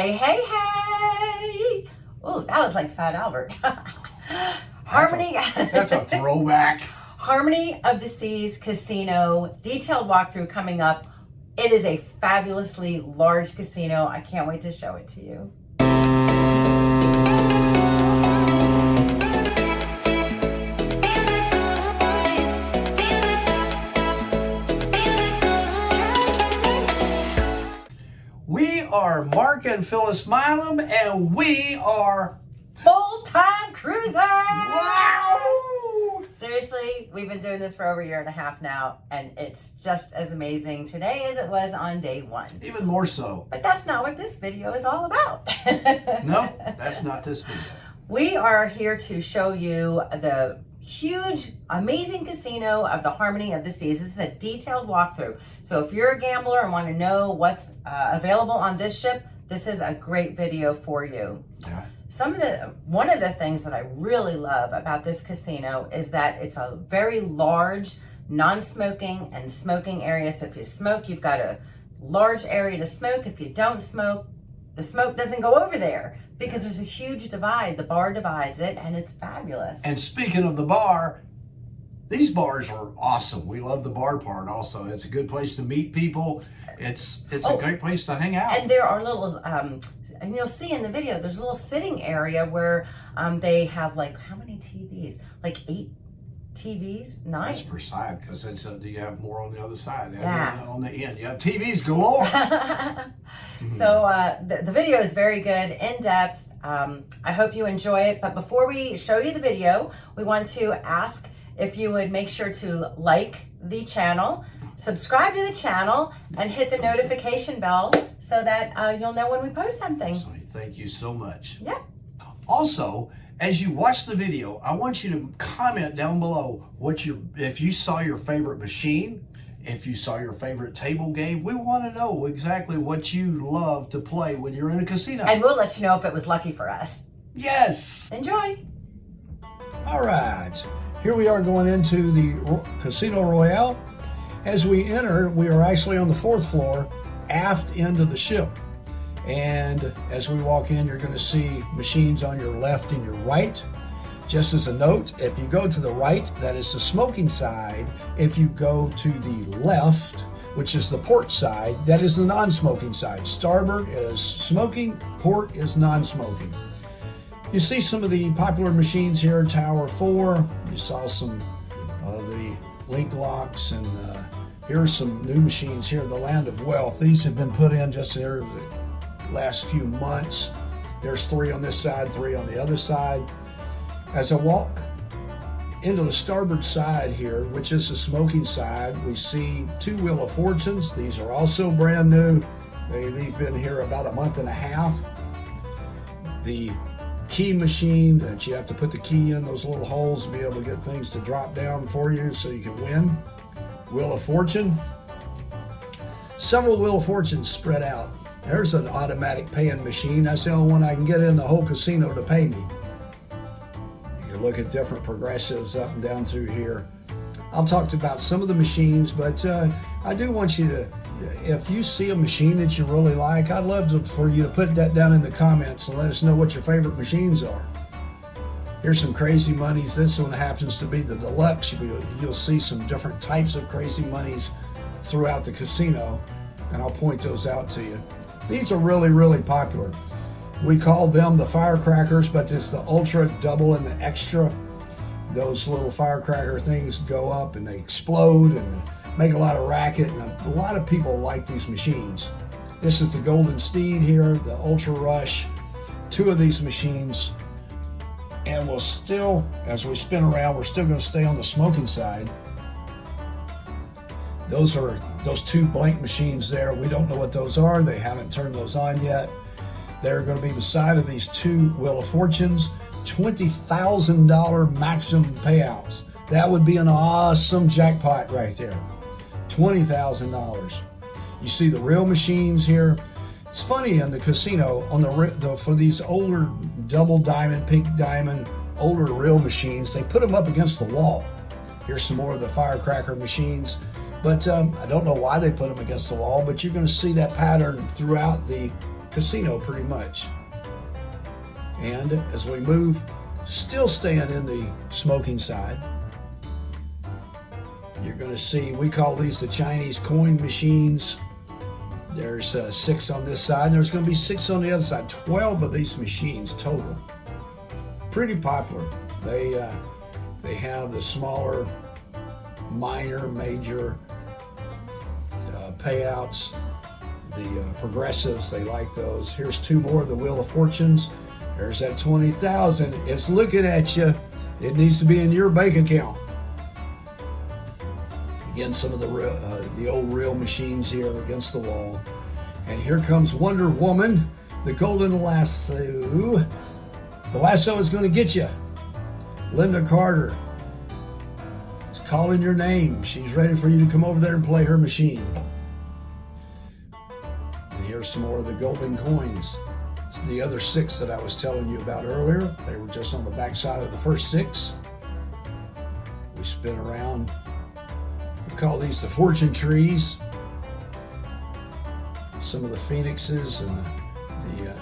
Hey, hey, hey! Oh, that was like Fat Albert. Harmony. That's a throwback. Harmony of the Seas Casino. Detailed walkthrough coming up. It is a fabulously large casino. I can't wait to show it to you. We are Mark and Phyllis Milam, and we are full-time cruisers! Wow! Seriously, we've been doing this for over a year and a half now, and it's just as amazing today as it was on day one. Even more so. But that's not what this video is all about. No, that's not this video. We are here to show you the huge, amazing casino of the Harmony of the Seas. This is a detailed walkthrough. So if you're a gambler and want to know what's available on this ship, this is a great video for you. Yeah. One of the things that I really love about this casino is that it's a very large non-smoking and smoking area. So if you smoke, you've got a large area to smoke. If you don't smoke, the smoke doesn't go over there because there's a huge divide. The bar divides it, and it's fabulous. And speaking of the bar, these bars are awesome. We love the bar part also. It's a good place to meet people. It's a great place to hang out. And there are little, and you'll see in the video, there's a little sitting area where they have like, how many TVs? Like 8 TVs? 9? That's per side, because you have more on the other side. Yeah. On the end, you have TVs galore. So the video is very good, in depth. I hope you enjoy it. But before we show you the video, we want to ask if you would make sure to like the channel, subscribe to the channel, and hit the notification bell so that you'll know when we post something. So thank you so much. Yeah. Also, as you watch the video, I want you to comment down below if you saw your favorite machine, if you saw your favorite table game. We want to know exactly what you love to play when you're in a casino. And we'll let you know if it was lucky for us. Yes. Enjoy. All right, here we are going into the Casino Royale. As we enter, we are actually on the 4th floor, aft end of the ship. And as we walk in, you're going to see machines on your left and your right. Just as a note, if you go to the right, that is the smoking side. If you go to the left, which is the port side, that is the non-smoking side. Starboard is smoking, port is non-smoking. You see some of the popular machines here, Tower 4. You saw some of the link locks, and here are some new machines here, the Land of Wealth. These have been put in just here the last few months. There's 3 on this side, 3 on the other side. As I walk into the starboard side here, which is the smoking side, we see 2 Wheel of Fortunes. These are also brand new. They've been here about a month and a half. The key machine that you have to put the key in those little holes to be able to get things to drop down for you so you can win. Wheel of Fortune. Several Wheel of Fortunes spread out. There's an automatic paying machine. That's the only one I can get in the whole casino to pay me. You can look at different progressives up and down through here. I'll talk about some of the machines, but I do want you to, if you see a machine that you really like, I'd love for you to put that down in the comments and let us know what your favorite machines are. Here's some crazy monies. This one happens to be the deluxe. You'll see some different types of crazy monies throughout the casino, and I'll point those out to you. These are really, really popular. We call them the firecrackers, but it's the ultra, double, and the extra. Those little firecracker things go up and they explode and make a lot of racket, and a lot of people like these machines. This is the Golden Steed here, the Ultra Rush. 2 of these machines, and we'll still, as we spin around, we're still going to stay on the smoking side. Those 2 blank machines there. We don't know what those are. They haven't turned those on yet. They're going to be beside of these 2 Wheel of Fortunes. $20,000 maximum payouts. That would be an awesome jackpot right there. $20,000. You see the real machines here. It's funny in the casino for these older double diamond, pink diamond, older real machines, they put them up against the wall. Here's some more of the firecracker machines. But I don't know why they put them against the wall, but you're going to see that pattern throughout the casino pretty much. And as we move, still staying in the smoking side, you're going to see, we call these the Chinese coin machines. There's 6 on this side, and there's going to be 6 on the other side. 12 of these machines total. Pretty popular. They have the smaller, minor, major payouts. The progressives, they like those. Here's 2 more of the Wheel of Fortunes. There's that 20,000. It's looking at you. It needs to be in your bank account. Again, some of the old reel machines here against the wall. And here comes Wonder Woman, the golden lasso. The lasso is going to get you. Linda Carter is calling your name. She's ready for you to come over there and play her machine. And here's some more of the golden coins. The other 6 that I was telling you about earlier, they were just on the back side of the first 6. We spin around. We call these the fortune trees. Some of the phoenixes and the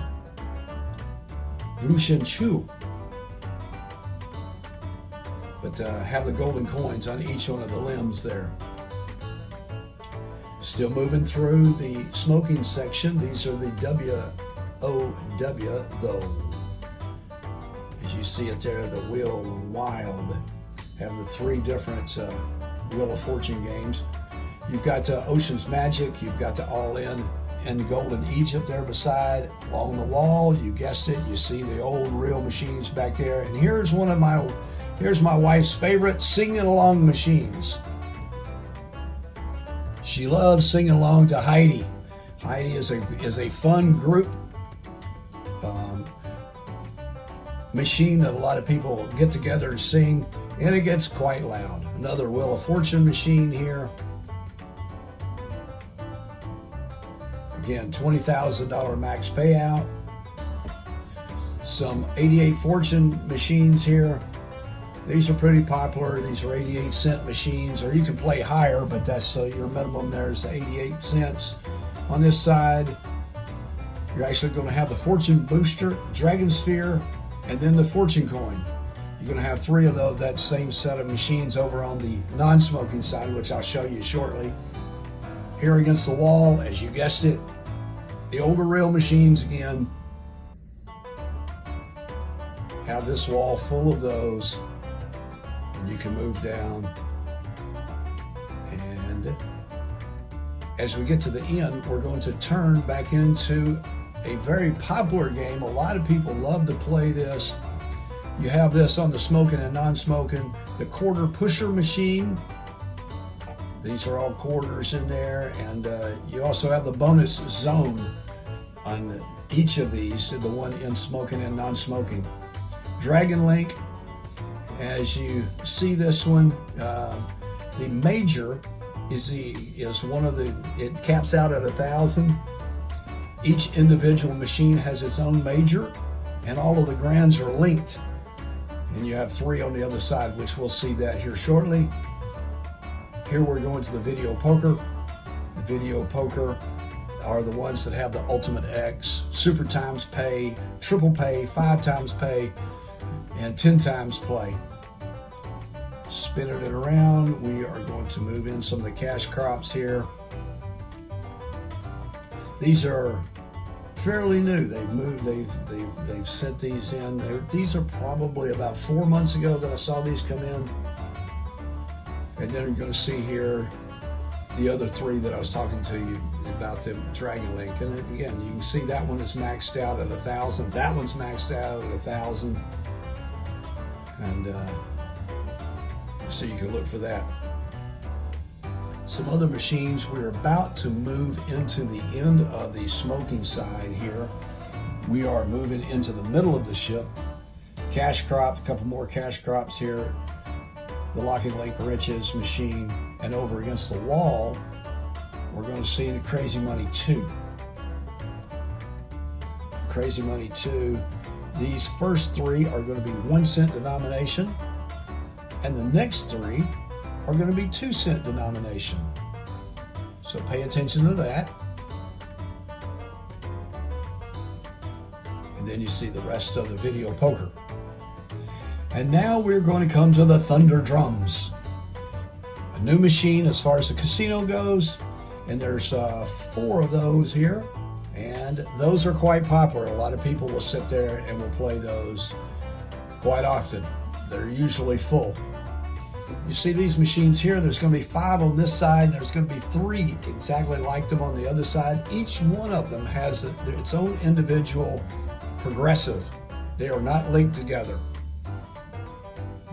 Wushen Chu. But have the golden coins on each one of the limbs there. Still moving through the smoking section. These are the WOW, though. As you see it there, the Wheel Wild. Have the 3 different Wheel of Fortune games. You've got Ocean's Magic, you've got the All In, and the Golden Egypt there beside. Along the wall, you guessed it, you see the old reel machines back there. And here's my wife's favorite singing along machines. She loves singing along to Heidi. Heidi is a fun group machine that a lot of people get together and sing, and it gets quite loud. Another Wheel of Fortune machine here. Again, $20,000 max payout. Some 88 fortune machines here. These are pretty popular. These are 88-cent machines, or you can play higher, but that's your minimum there is 88 cents. On this side, you're actually going to have the fortune booster, dragon sphere, and then the fortune coin. You're going to have 3 of those, that same set of machines over on the non-smoking side, which I'll show you shortly. Here against the wall, as you guessed it, the older reel machines again. Have this wall full of those, and you can move down. And as we get to the end, we're going to turn back into a very popular game. A lot of people love to play this. You have this on the smoking and non-smoking, the quarter pusher machine. These are all quarters in there, and you also have the bonus zone on each of these, the one in smoking and non-smoking. Dragon Link, as you see this one, the major is one of the, it caps out at 1,000. Each individual machine has its own major, and all of the grands are linked. And you have 3 on the other side, which we'll see that here shortly. Here we're going to the video poker. The video poker are the ones that have the ultimate X, super times pay, triple pay, 5 times pay, and 10 times play. Spinning it around, we are going to move in some of the cash crops here. These are fairly new. They've moved, they've sent these in. These are probably about 4 months ago that I saw these come in. And then you're going to see here the other 3 that I was talking to you about, the Dragon Link. And again, you can see that one is maxed out at 1,000. That one's maxed out at 1,000. And so you can look for that. Some other machines, we're about to move into the end of the smoking side here. We are moving into the middle of the ship. Cash crop, a couple more cash crops here. The Locking Lake Riches machine, and over against the wall, we're going to see the Crazy Money 2. Crazy Money 2. These first 3 are going to be 1 cent denomination, and the next 3 are going to be 2 cent denomination. So pay attention to that. And then you see the rest of the video poker. And now we're going to come to the Thunder Drums. A new machine as far as the casino goes. And there's 4 of those here. And those are quite popular. A lot of people will sit there and will play those quite often. They're usually full. You see these machines here, there's going to be 5 on this side, and there's going to be 3 exactly like them on the other side. Each one of them has its own individual progressive. They are not linked together.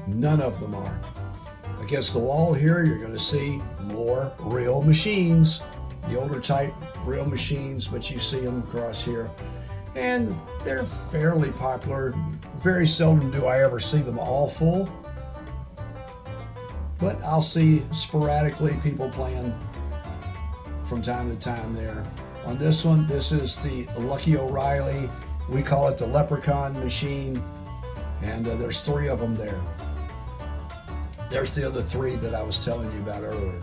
None of them are. Against the wall here, you're going to see more real machines, the older type real machines, but you see them across here. And they're fairly popular. Very seldom do I ever see them all full. But I'll see sporadically people playing from time to time there. On this one, this is the Lucky O'Reilly. We call it the Leprechaun machine. And there's 3 of them there. There's the other 3 that I was telling you about earlier.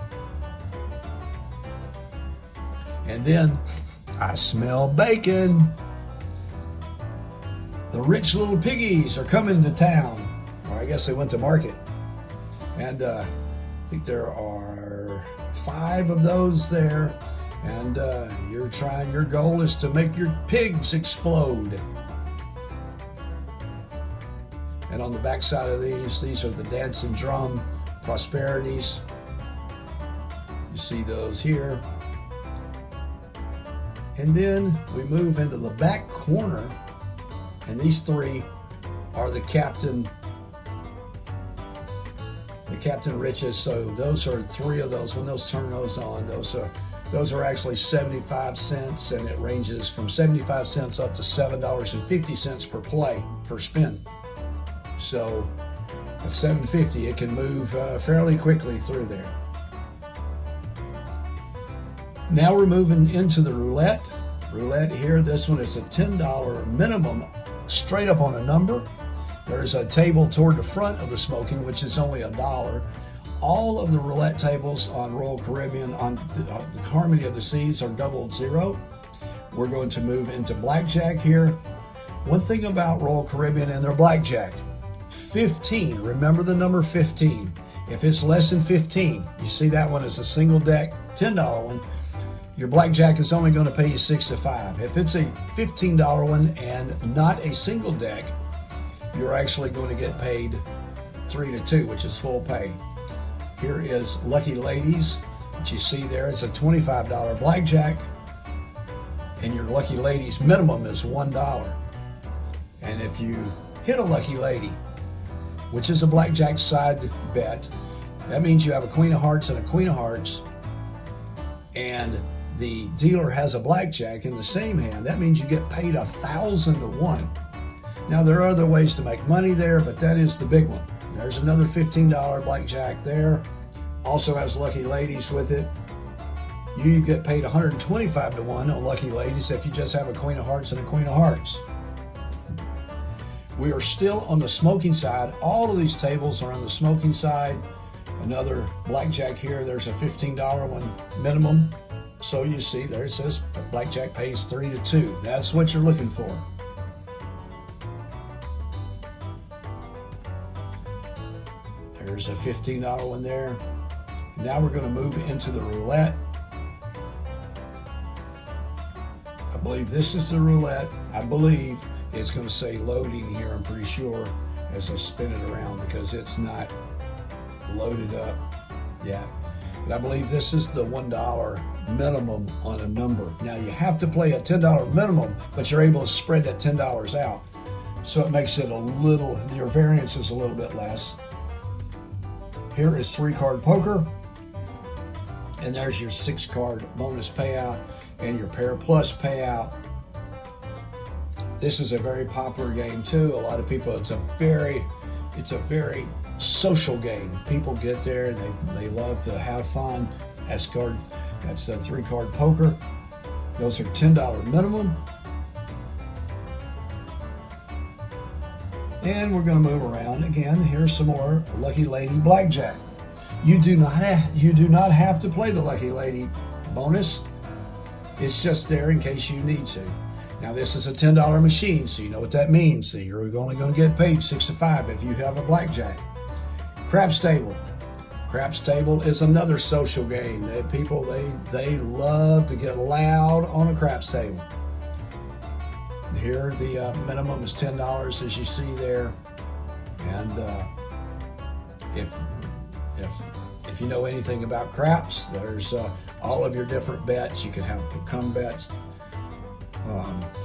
And then I smell bacon. The rich little piggies are coming to town. Or I guess they went to market. And I think there are 5 of those there. And your goal is to make your pigs explode. And on the back side of these are the dancing drum prosperities. You see those here. And then we move into the back corner, and these 3 are the Captain Riches. So those are 3 of those. When those turn those on, those are actually 75 cents, and it ranges from 75 cents up to $7.50 per play, per spin. So at $7.50, it can move fairly quickly through there. Now we're moving into the roulette. Roulette here, this one is a $10 minimum, straight up on a number. There's a table toward the front of the smoking, which is only $1. All of the roulette tables on Royal Caribbean, on the Harmony of the Seas, are double 0. We're going to move into blackjack here. One thing about Royal Caribbean and their blackjack, 15, remember the number 15. If it's less than 15, you see that one is a single deck, $10 one, your blackjack is only going to pay you 6 to 5. If it's a $15 one and not a single deck, you're actually going to get paid 3 to 2, which is full pay. Here is Lucky Ladies, which you see there. It's a $25 blackjack, and your Lucky Ladies minimum is $1. And if you hit a Lucky Lady, which is a blackjack side bet, that means you have a Queen of Hearts and a Queen of Hearts, and the dealer has a blackjack in the same hand. That means you get paid 1,000 to 1. Now there are other ways to make money there, but that is the big one. There's another $15 blackjack there. Also has Lucky Ladies with it. You get paid 125 to 1 on Lucky Ladies if you just have a Queen of Hearts and a Queen of Hearts. We are still on the smoking side. All of these tables are on the smoking side. Another blackjack here. There's a $15 one minimum. So you see there it says blackjack pays 3 to 2. That's what you're looking for. There's a $15 one there. Now we're going to move into the roulette. I believe this is the roulette. I believe it's going to say loading here, I'm pretty sure, as I spin it around, because it's not loaded up yet. But I believe this is the $1 minimum on a number. Now you have to play a $10 minimum, but you're able to spread that $10 out. So it makes it a little, your variance is a little bit less. Here is 3-card poker. And there's your 6-card bonus payout and your pair plus payout. This is a very popular game too. A lot of people, it's a very social game. People get there and they love to have fun. That's the 3-card poker. Those are $10 minimum. And we're going to move around again. Here's some more Lucky Lady blackjack. You do not have to play the Lucky Lady bonus. It's just there in case you need to. Now this is a $10 machine, so you know what that means. So you're only going to get paid $6 if you have a blackjack. Craps table. Craps table is another social game. They love to get loud on a craps table. Here the minimum is $10, as you see there, and if you know anything about craps, there's all of your different bets. You can have come bets,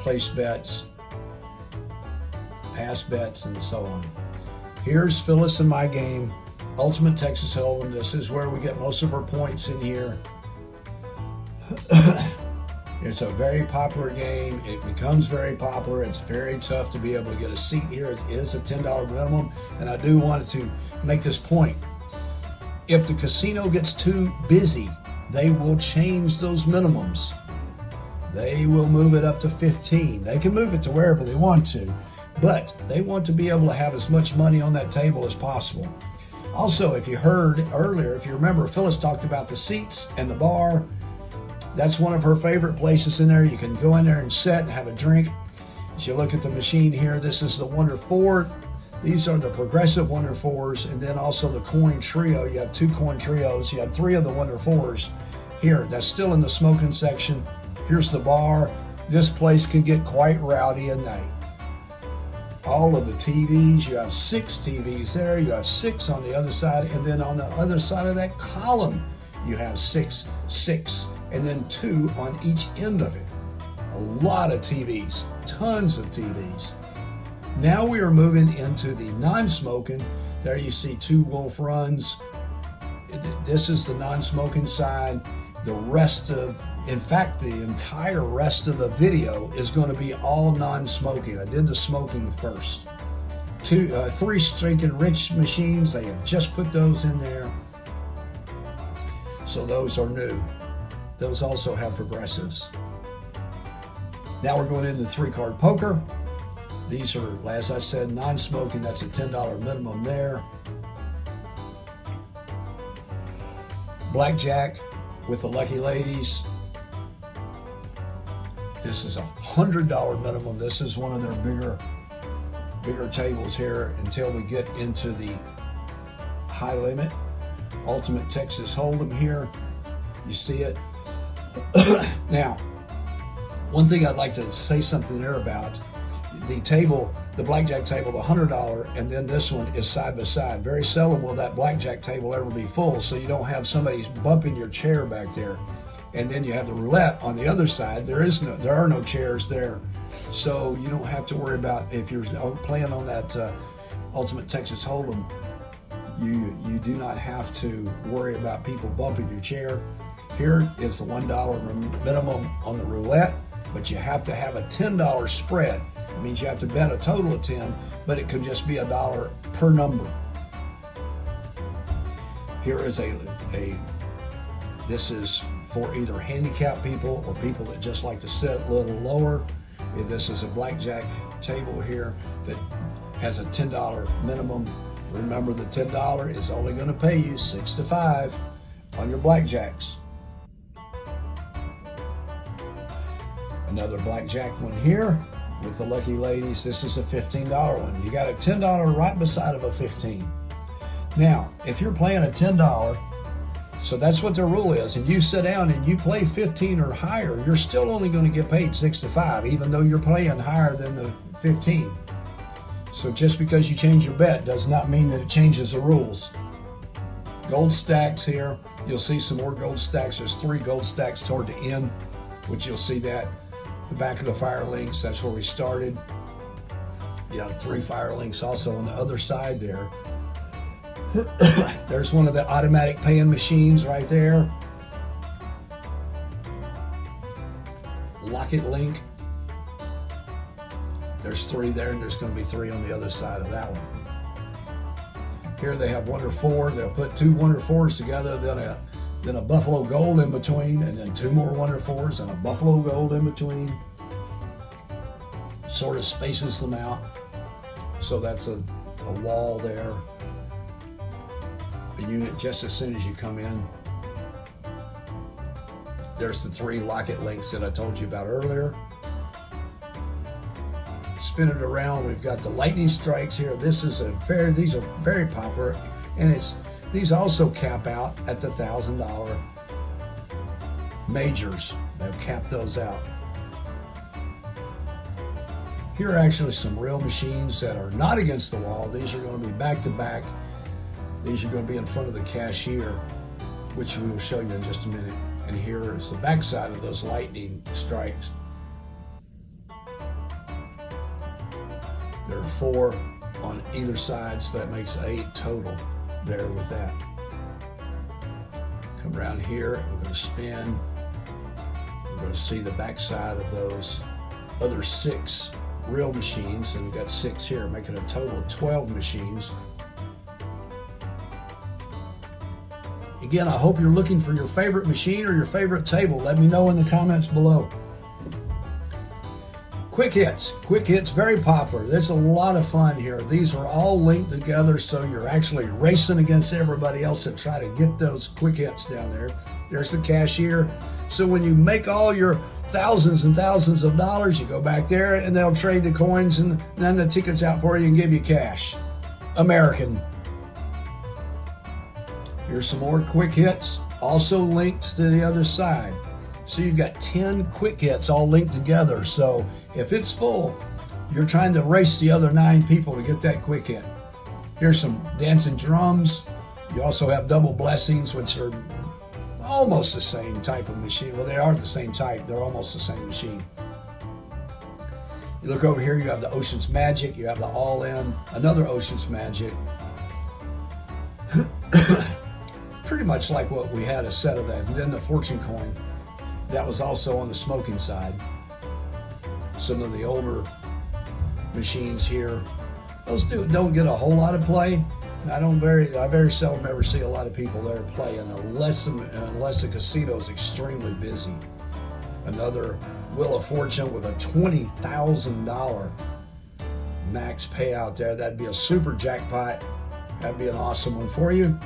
place bets, pass bets, and so on. Here's Phyllis and my game, Ultimate Texas Hold'em. This is where we get most of our points in here. It's a very popular game. It becomes very popular. It's very tough to be able to get a seat here. It is a $10 minimum, and I do want to make this point. If the casino gets too busy, they will change those minimums. They will move it up to 15. They can move it to wherever they want to, but they want to be able to have as much money on that table as possible. Also, if you heard earlier, if you remember, Phyllis talked about the seats and the bar. That's one of her favorite places in there. You can go in there and sit and have a drink. As you look at the machine here, this is the Wonder 4. These are the progressive Wonder 4s, and then also the coin trio. You have 2 coin trios. You have 3 of the Wonder 4s here. That's still in the smoking section. Here's the bar. This place can get quite rowdy at night. All of the TVs, you have 6 TVs there. You have 6 on the other side, and then on the other side of that column, you have 6, and then 2 on each end of it. A lot of TVs, tons of TVs. Now we are moving into the non-smoking. There you see 2 Wolf Runs. This is the non-smoking side. The rest of, in fact, the entire rest of the video is going to be all non-smoking. I did the smoking first. 3 Stinking Rich machines. They have just put those in there. So those are new. Those also have progressives. Now we're going into 3-card poker. These are, as I said, non-smoking. That's a $10 minimum there. Blackjack with the Lucky Ladies. This is a $100 minimum. This is one of their bigger tables here until we get into the high limit. Ultimate Texas Hold'em here. You see it. Now, one thing I'd like to say something there about the table, the blackjack table, the $100, and then this one is side by side. Very seldom will that blackjack table ever be full, so you don't have somebody bumping your chair back there. And then you have the roulette on the other side. There are no chairs there, so you don't have to worry about, if you're playing on that Ultimate Texas Hold'em, you do not have to worry about people bumping your chair. Here is the $1 minimum on the roulette, but you have to have a $10 spread. It means you have to bet a total of 10, but it can just be $1 per number. Here is this is for either handicapped people or people that just like to sit a little lower. This is a blackjack table here that has a $10 minimum. Remember, the $10 is only going to pay you 6 to 5 on your blackjacks. Another blackjack one here with the Lucky Ladies. This is a $15 one. You got a $10 right beside of a 15. Now, if you're playing a $10, so that's what their rule is, and you sit down and you play 15 or higher, you're still only going to get paid 6 to 5, even though you're playing higher than the 15. So just because you change your bet does not mean that it changes the rules. Gold stacks here. You'll see some more gold stacks. There's 3 gold stacks toward the end, which you'll see that. The back of the fire links, that's where we started. You have 3 fire links also on the other side there. There's one of the automatic paying machines right there. Locket link. There's 3 there, and there's going to be 3 on the other side of that one. Here they have Wonder 4. They'll put 2 Wonder 4s together, then a Buffalo Gold in between, and then 2 more Wonder 4s and a Buffalo Gold in between. Sort of spaces them out. So that's a wall there. A unit just as soon as you come in. There's the 3 locket links that I told you about earlier. spin it around. We've got the lightning strikes here. These are very popular, and these also cap out at the $1,000 majors. They've capped those out. Here are actually some real machines that are not against the wall. These are going to be back to back. These are going to be in front of the cashier, which we will show you in just a minute. And here is the back side of those lightning strikes. There are 4 on either side, so that makes 8 total there with that. Come around here, we're going to spin. We're going to see the back side of those other 6 real machines, and we've got 6 here, making a total of 12 machines. Again, I hope you're looking for your favorite machine or your favorite table. Let me know in the comments below. Quick hits, very popular. There's a lot of fun here. These are all linked together, so you're actually racing against everybody else to try to get those quick hits down there. There's the cashier. So when you make all your thousands and thousands of dollars, you go back there and they'll trade the coins and then the tickets out for you and give you cash. American. Here's some more quick hits, also linked to the other side. So you've got 10 quick hits all linked together. So if it's full, you're trying to race the other 9 people to get that quick hit. Here's some dancing drums. You also have double blessings, which are almost the same type of machine. Well, they are the same type. They're almost the same machine. You look over here, you have the Ocean's Magic. You have the All-In, another Ocean's Magic. Pretty much like what we had a set of that. And then the Fortune Coin. That was also on the smoking side. Some of the older machines here. Those don't get a whole lot of play. I very seldom ever see a lot of people there playing unless the casino is extremely busy. Another Wheel of Fortune with a $20,000 max payout there. That'd be a super jackpot. That'd be an awesome one for you.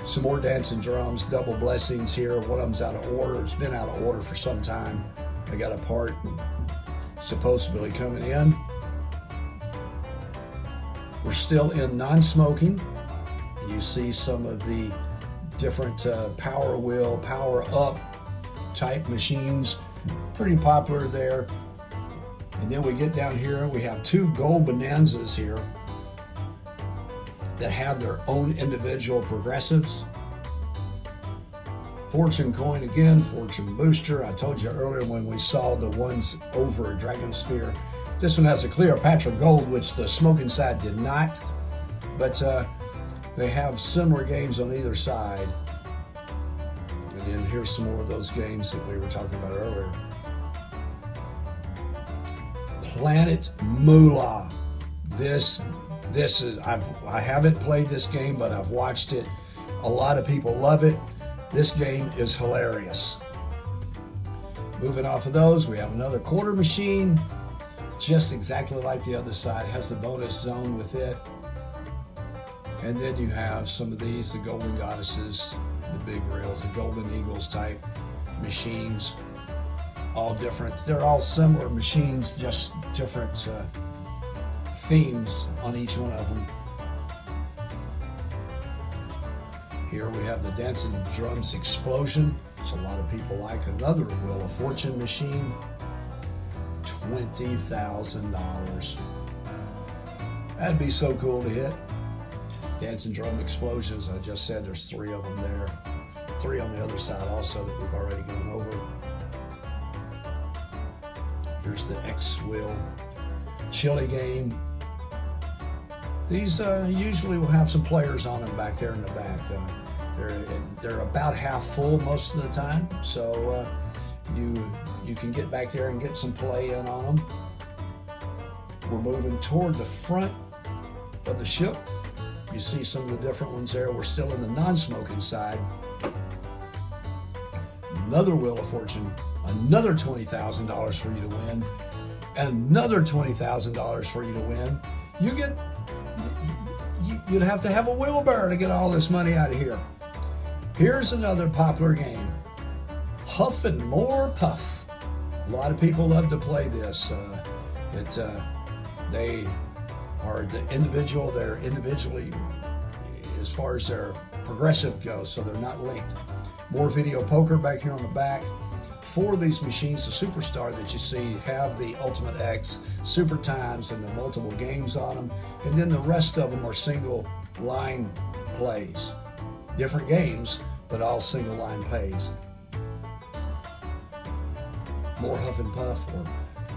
Some more dancing drums, double blessings here. One of them's out of order. It's been out of order for some time. I got a part supposedly coming in. We're still in non-smoking. You see some of the different power wheel, power up type machines, pretty popular there. And then we get down here, we have 2 gold bonanzas here that have their own individual progressives. Fortune Coin again, Fortune Booster. I told you earlier when we saw the ones over at Dragon Sphere. This one has a Cleopatra Gold, which the smoking side did not. But they have similar games on either side. And then here's some more of those games that we were talking about earlier. Planet Moolah. This is, I haven't played this game, but I've watched it. A lot of people love it. This game is hilarious. Moving off of those, we have another quarter machine, just exactly like the other side. It has the bonus zone with it. And then you have some of these, the Golden Goddesses, the big reels, the Golden Eagles type machines. All different. They're all similar machines, just different themes on each one of them. Here we have the Dancing Drums Explosion, which a lot of people like. Another Wheel of Fortune machine, $20,000. That'd be so cool to hit. Dancing Drum Explosions, I just said there's 3 of them there. 3 on the other side also that we've already gone over. Here's the X-Wheel Chili game. These usually will have some players on them back there in the back. They're about half full most of the time, so you can get back there and get some play in on them. We're moving toward the front of the ship. You see some of the different ones there. We're still in the non-smoking side. Another Wheel of Fortune, another $20,000 for you to win, another $20,000 for you to win. You'd have to have a wheelbarrow to get all this money out of here. Here's another popular game, Huff and More Puff. A lot of people love to play this. They are they're individually as far as their progressive goes, so they're not linked. More video poker back here on the back. 4 of these machines, the Superstar that you see, have the Ultimate X, Super Times, and the multiple games on them. And then the rest of them are single line plays. Different games, but all single line plays. More Huff and Puff, or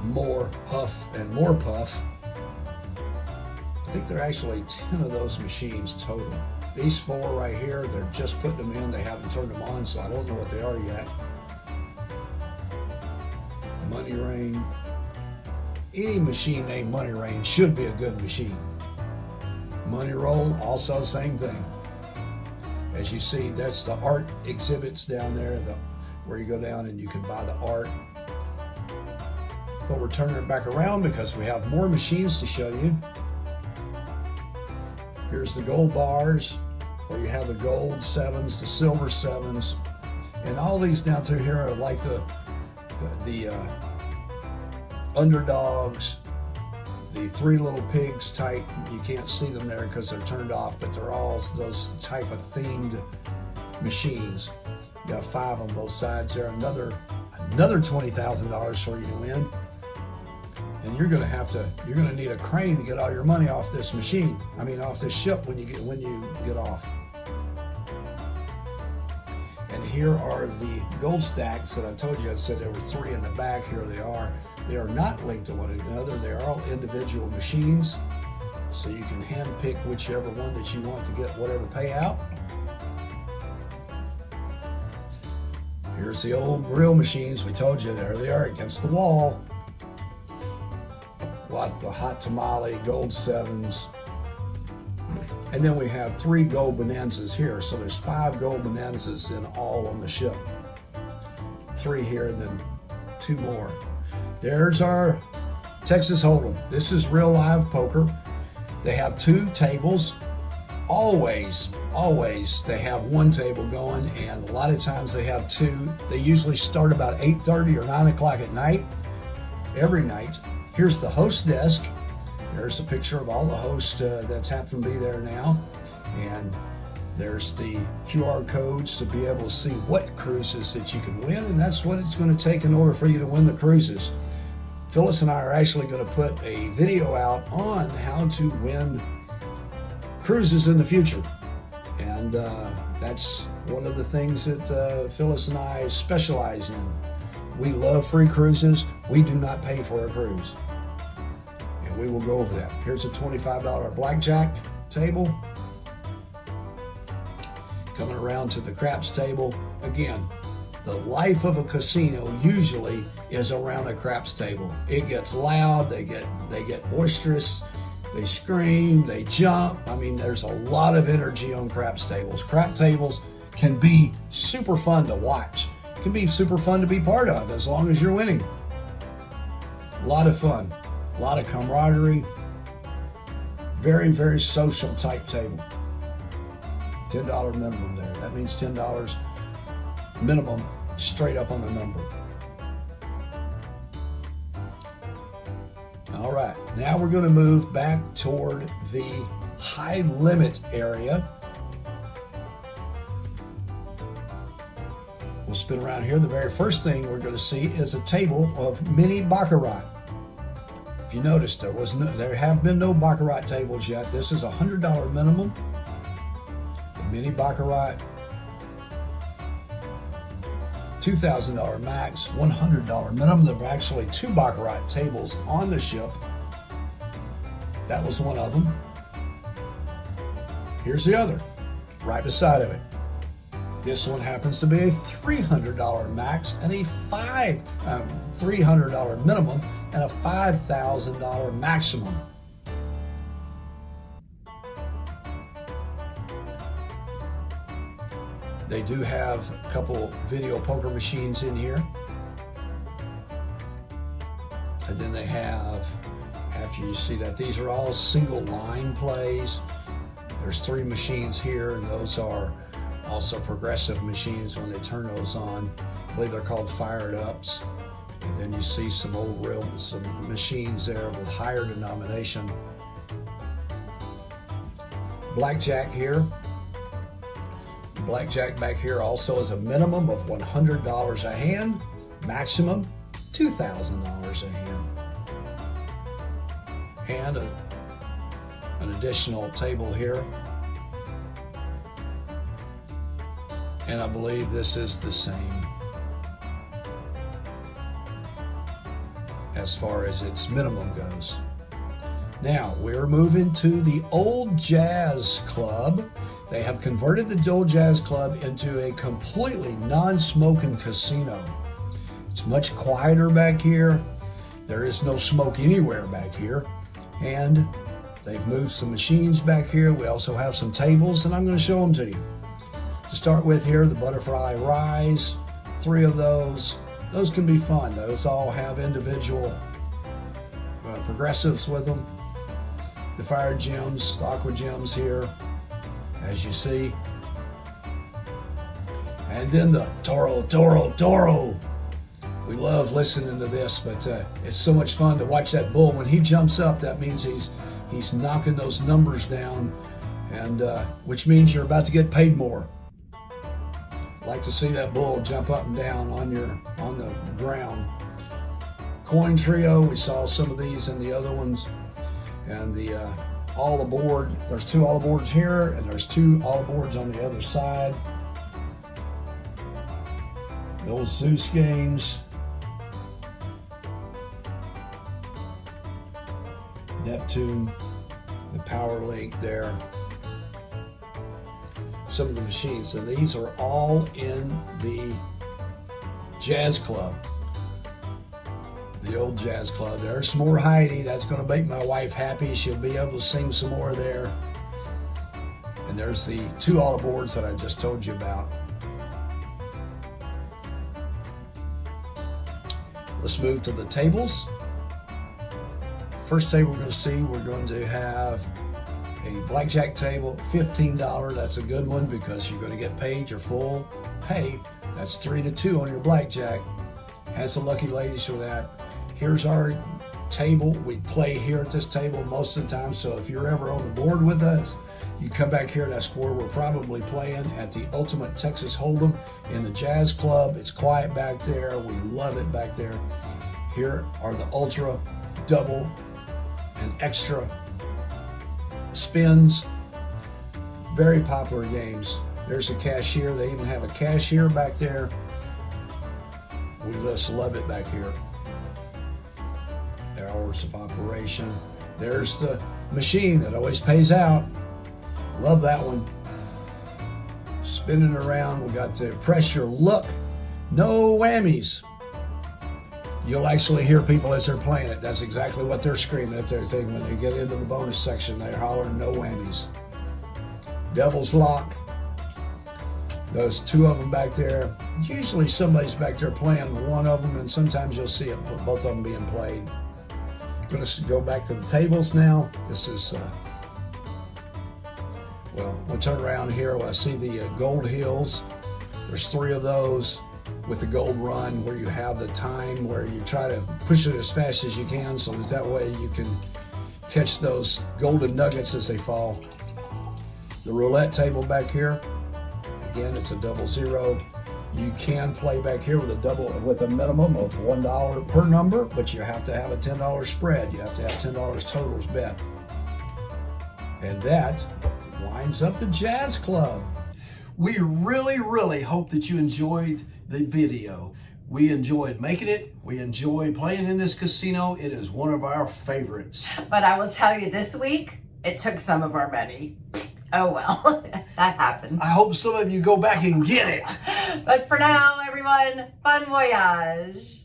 more Huff and more Puff. I think there are actually 10 of those machines total. These 4 right here, they're just putting them in. They haven't turned them on, so I don't know what they are yet. Money Rain. Any machine named Money Rain should be a good machine. Money Roll, also same thing. As you see, that's the art exhibits down there, where you go down and you can buy the art. But we're turning it back around because we have more machines to show you. Here's the gold bars, where you have the gold 7s, the silver 7s, and all these down through here are like the underdogs, the 3 Little Pigs type. You can't see them there because they're turned off, but they're all those type of themed machines. You got 5 on both sides there. Another $20,000 for you to win. And you're gonna need a crane to get all your money off this machine. I mean, off this ship when you get off. And here are the gold stacks that I told you. I said there were 3 in the back. Here they are. They are not linked to one another. They are all individual machines, so you can hand pick whichever one that you want to get whatever payout. Here's the old real machines. We told you, there they are against the wall. Like the hot tamale, gold 7s. And then we have 3 gold bonanzas here. So there's 5 gold bonanzas in all on the ship. 3 here, and then 2 more. There's our Texas Hold'em. This is real live poker. They have 2 tables. Always they have 1 table going, and a lot of times they have 2. They usually start about 8:30 or 9 o'clock at night, every night. Here's the host desk. There's a picture of all the hosts that's happened to be there now. And there's the QR codes to be able to see what cruises that you can win, and that's what it's going to take in order for you to win the cruises. Phyllis and I are actually going to put a video out on how to win cruises in the future. And that's one of the things that Phyllis and I specialize in. We love free cruises. We do not pay for a cruise. And we will go over that. Here's a $25 blackjack table. Coming around to the craps table. Again, the life of a casino usually is around a craps table. It gets loud, they get boisterous, they scream, they jump. I mean, there's a lot of energy on craps tables. Crap tables can be super fun to watch. Can be super fun to be part of as long as you're winning. A lot of fun, a lot of camaraderie, very, very social type table. $10 minimum there. That means $10 minimum straight up on the number. All right, now we're going to move back toward the high limit area. We'll spin around here. The very first thing we're going to see is a table of mini baccarat. If you notice, there have been no baccarat tables yet. This is a $100 minimum. The mini baccarat, $2,000 max, $100 minimum. There were actually 2 baccarat tables on the ship. That was one of them. Here's the other, right beside of it. This one happens to be a $300 max and a $300 minimum and a $5,000 maximum. They do have a couple video poker machines in here. And then they have, after you see that, these are all single line plays. There's 3 machines here, and those are also progressive machines when they turn those on. I believe they're called fired ups. And then you see some some machines there with higher denomination. Blackjack here. Blackjack back here also is a minimum of $100 a hand, maximum $2,000 a hand. And an additional table here. And I believe this is the same as far as its minimum goes. Now, we're moving to the Old Jazz Club. They have converted the Old Jazz Club into a completely non-smoking casino. It's much quieter back here. There is no smoke anywhere back here. And they've moved some machines back here. We also have some tables, and I'm going to show them to you. To start with here, the Butterfly Rise, 3 of those. Those can be fun. Those all have individual progressives with them. The Fire Gems, the Aqua Gems here, as you see. And then the Toro, Toro, Toro. We love listening to this, but it's so much fun to watch that bull. When he jumps up, that means he's knocking those numbers down, and which means you're about to get paid more. Like to see that bull jump up and down on the ground. Coin Trio, we saw some of these in the other ones. And the all aboard, there's 2 all aboards here, and there's 2 all aboards on the other side. Those Zeus games. Neptune, the Power Link there. Some of the machines, and these are all in the Jazz Club. The Old Jazz Club. There's some more Heidi. That's going to make my wife happy. She'll be able to sing some more there. And there's the 2 all aboards that I just told you about. Let's move to the tables. First table we're going to see, we're going to have a blackjack table, $15. That's a good one because you're going to get paid your full pay. That's 3 to 2 on your blackjack. Has the lucky ladies for that. Here's our table. We play here at this table most of the time, so if you're ever on the board with us, you come back here. That's where we're probably playing, at the Ultimate Texas Hold'em in the Jazz Club. It's quiet back there. We love it back there. Here are the Ultra, Double, and Extra spins. Very popular games. There's a cashier. They even have a cashier back there. We just love it back here. Hours of operation. There's the machine that always pays out. Love that one. Spinning around. We got the pressure look. No whammies. You'll actually hear people as they're playing it. That's exactly what they're screaming at their thing when they get into the bonus section. They're hollering no whammies. Devil's Lock. Those 2 of them back there. Usually somebody's back there playing one of them, and sometimes you'll see both of them being played. Going to go back to the tables now. This is, well, we'll turn around here. I see the Gold Hills. There's 3 of those with the Gold Run, where you have the time where you try to push it as fast as you can, so that way you can catch those golden nuggets as they fall. The roulette table back here. Again, it's a 00. You can play back here with a minimum of $1 per number, but you have to have a $10 spread. You have to have $10 totals bet. And that winds up the Jazz Club. We really, really hope that you enjoyed the video. We enjoyed making it. We enjoy playing in this casino. It is one of our favorites. But I will tell you, this week, it took some of our money. Oh well, that happens. I hope some of you go back and get it. But for now, everyone, bon voyage.